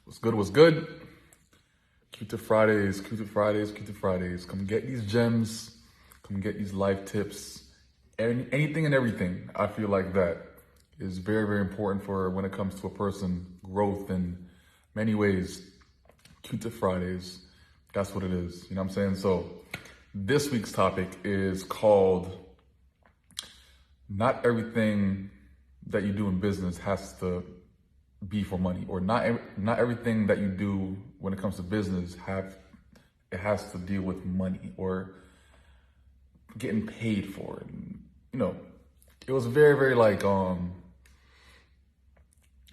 What's good? What's good? cueTip Fridays, cueTip Fridays, cueTip Fridays. Come get these gems. Come get these life tips. Anything and everything. I feel like that is very, very important for when it comes to a person growth in many ways. cueTip Fridays. That's what it is. You know what I'm saying? So this week's topic is called not everything that you do in business has to be for money, or not everything that you do when it comes to business has to deal with money or getting paid for it. And, it was very, very like a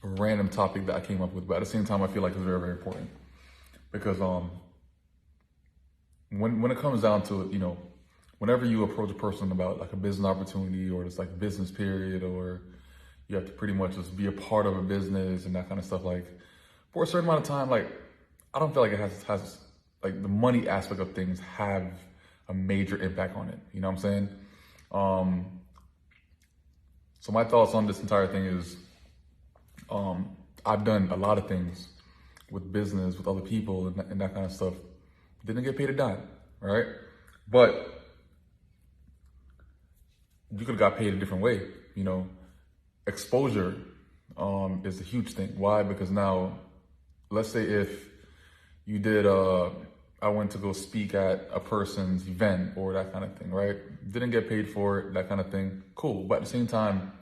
random topic that I came up with, but at the same time I feel like it's very, very important because when it comes down to it, whenever you approach a person about like a business opportunity or just like business period, or you have to pretty much just be a part of a business and that kind of stuff, like for a certain amount of time, like I don't feel like it has like the money aspect of things have a major impact on it. You know what I'm saying? So my thoughts on this entire thing is, I've done a lot of things with business, with other people and that kind of stuff. Didn't get paid a dime, right? But you could have got paid a different way, Exposure is a huge thing. Why? Because now, let's say if you did, I went to go speak at a person's event or that kind of thing, right? Didn't get paid for it, that kind of thing. Cool. But at the same time,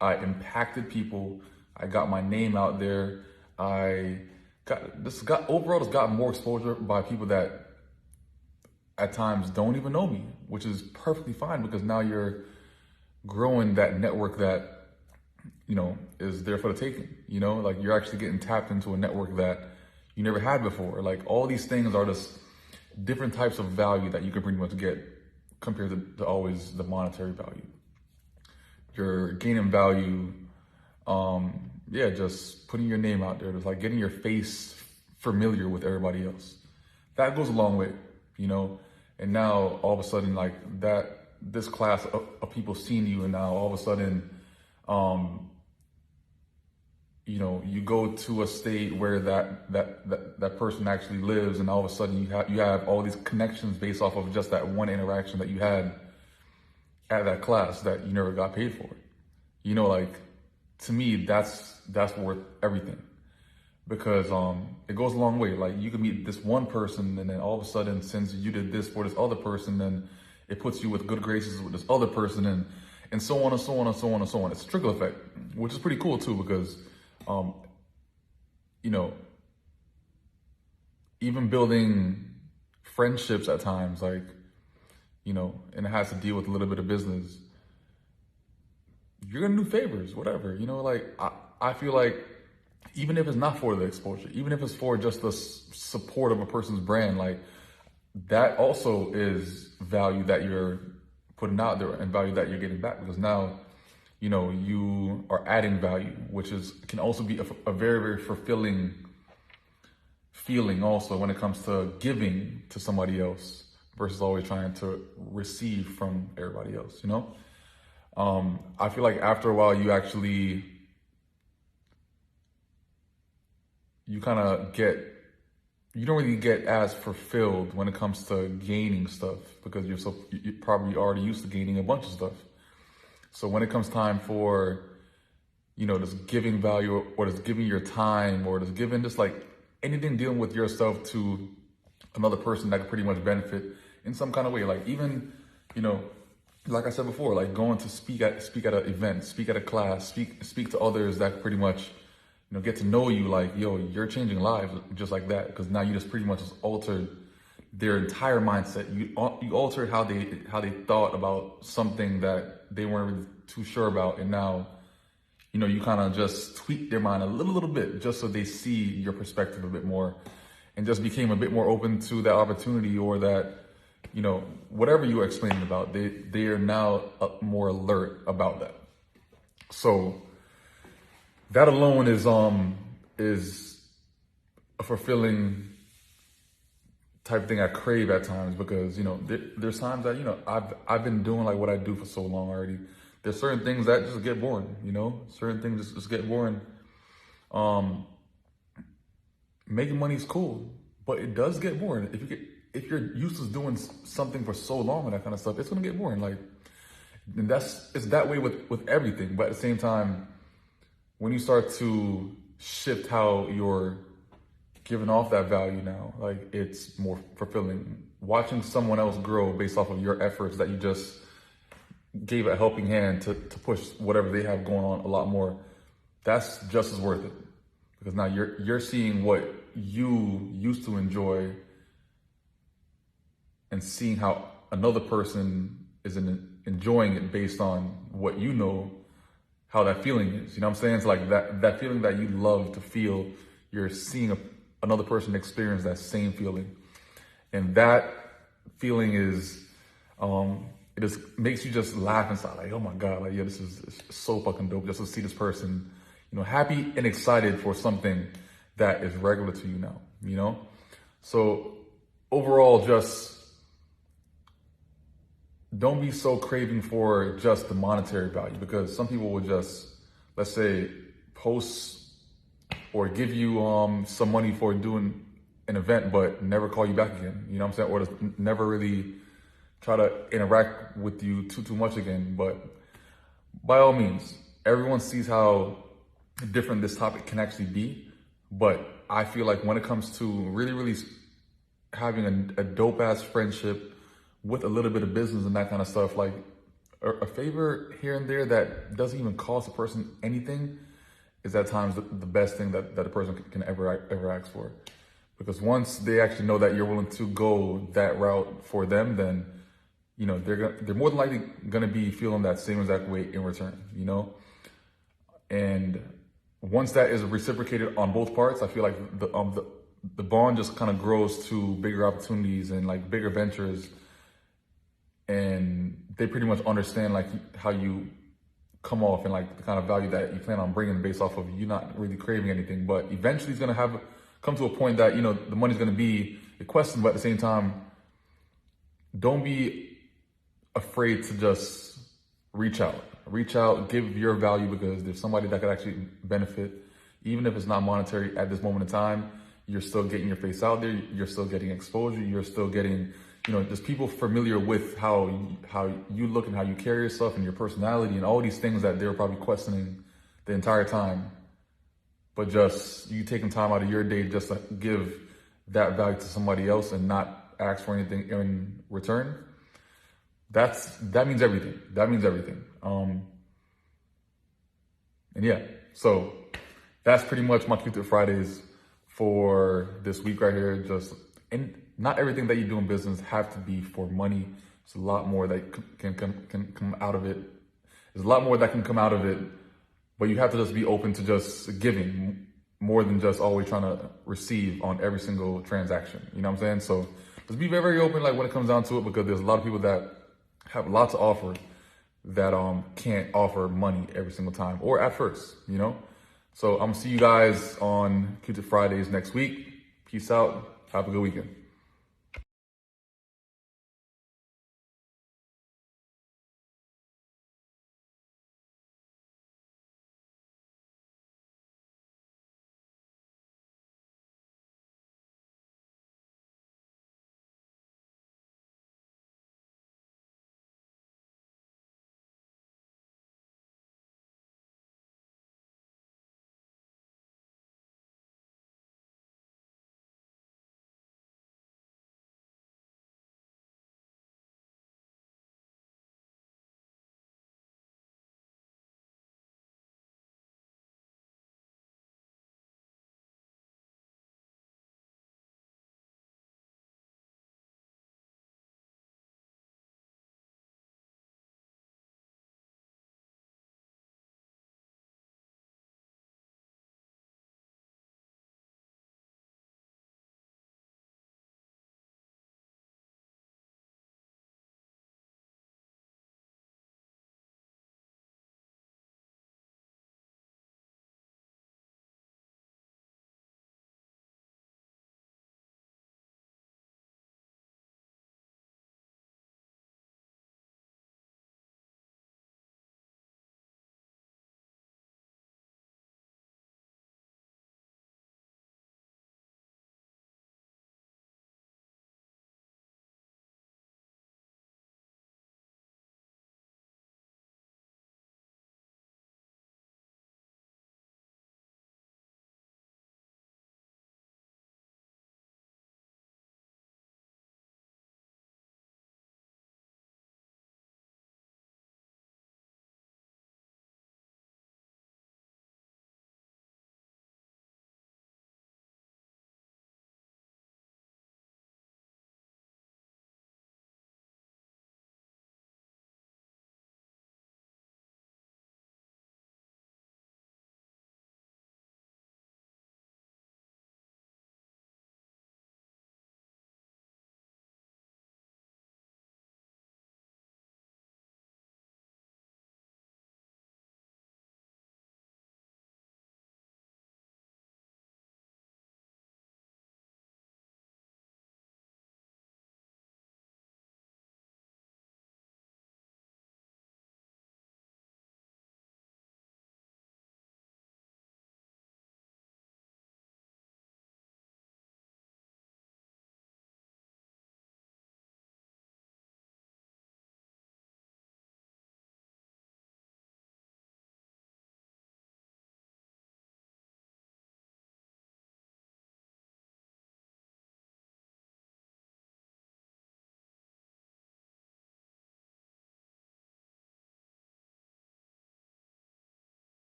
I impacted people. I got my name out there. Overall just got more exposure by people that at times don't even know me, which is perfectly fine because now you're growing that network that is there for the taking. Like you're actually getting tapped into a network that you never had before. Like all these things are just different types of value that you can pretty much get compared to always the monetary value. You're gaining value, just putting your name out there, just like getting your face familiar with everybody else. That goes a long way, and now all of a sudden like this class of people seeing you, and now all of a sudden, you go to a state where that person actually lives, and all of a sudden you have all these connections based off of just that one interaction that you had at that class that you never got paid for. Like to me, that's worth everything because it goes a long way. Like you can meet this one person, and then all of a sudden, since you did this for this other person, then it puts you with good graces with this other person, and so on and so on and so on and so on. It's a trickle effect, which is pretty cool too, because even building friendships at times, like, and it has to deal with a little bit of business, you're gonna do favors, whatever, like I feel like even if it's not for the exposure, even if it's for just the support of a person's brand, like that also is value that you're putting out there and value that you're getting back, because now, you are adding value, which can also be a very, very fulfilling feeling also when it comes to giving to somebody else versus always trying to receive from everybody else, I feel like after a while you don't really get as fulfilled when it comes to gaining stuff because you're probably already used to gaining a bunch of stuff. So when it comes time for, just giving value or just giving your time or just giving just like anything dealing with yourself to another person that could pretty much benefit in some kind of way. Like even, like I said before, like going to speak at an event, speak at a class, speak to others that could pretty much, get to know you, like, yo, you're changing lives just like that. Because now you just pretty much just altered their entire mindset. You altered how they thought about something that they weren't really too sure about. And now, you kind of just tweak their mind a little bit just so they see your perspective a bit more and just became a bit more open to that opportunity or that, whatever you were explaining about, they are now more alert about that. So that alone is a fulfilling type of thing I crave at times because, there's times that, I've been doing like what I do for so long already. There's certain things that just get boring, certain things just get boring. making money is cool, but it does get boring. If you're used to doing something for so long and that kind of stuff, it's gonna get boring. Like, and it's that way with everything. But at the same time, when you start to shift how you're giving off that value now, like, it's more fulfilling. Watching someone else grow based off of your efforts that you just gave a helping hand to push whatever they have going on a lot more, that's just as worth it. Because now you're seeing what you used to enjoy and seeing how another person is enjoying it based on what you know, how that feeling is. You know what I'm saying? It's like that feeling that you love to feel, you're seeing another person experience that same feeling. And that feeling is, it just makes you just laugh inside, like, oh my God, like, yeah, this is so fucking dope just to see this person, happy and excited for something that is regular to you now, So overall, just don't be so craving for just the monetary value, because some people will just, let's say, post or give you some money for doing an event, but never call you back again. You know what I'm saying? Or just never really try to interact with you too much again. But by all means, everyone sees how different this topic can actually be. But I feel like when it comes to really, really having a dope ass friendship with a little bit of business and that kind of stuff, like a favor here and there that doesn't even cost a person anything is at times the best thing that a person can ever ask for. Because once they actually know that you're willing to go that route for them, then, they're more than likely going to be feeling that same exact way in return, And once that is reciprocated on both parts, I feel like the bond just kind of grows to bigger opportunities and like bigger ventures. And they pretty much understand like how you come off and like the kind of value that you plan on bringing based off of you not really craving anything. But eventually it's going to come to a point that, the money's going to be a question, but at the same time, don't be afraid to just reach out, give your value, because there's somebody that could actually benefit. Even if it's not monetary at this moment in time, you're still getting your face out there. You're still getting exposure. You're still getting, just people familiar with how you look and how you carry yourself and your personality and all these things that they were probably questioning the entire time. But just you taking time out of your day just to give that value to somebody else and not ask for anything in return, that means everything. That means everything. And yeah, so that's pretty much my cueTip Fridays for this week right here. And not everything that you do in business have to be for money. There's a lot more that can come out of it. There's a lot more that can come out of it, but you have to just be open to just giving more than just always trying to receive on every single transaction. You know what I'm saying? So just be very, very open, like when it comes down to it, because there's a lot of people that have lots to offer that can't offer money every single time or at first, So I'm gonna see you guys on cueTip Fridays next week. Peace out. Have a good weekend.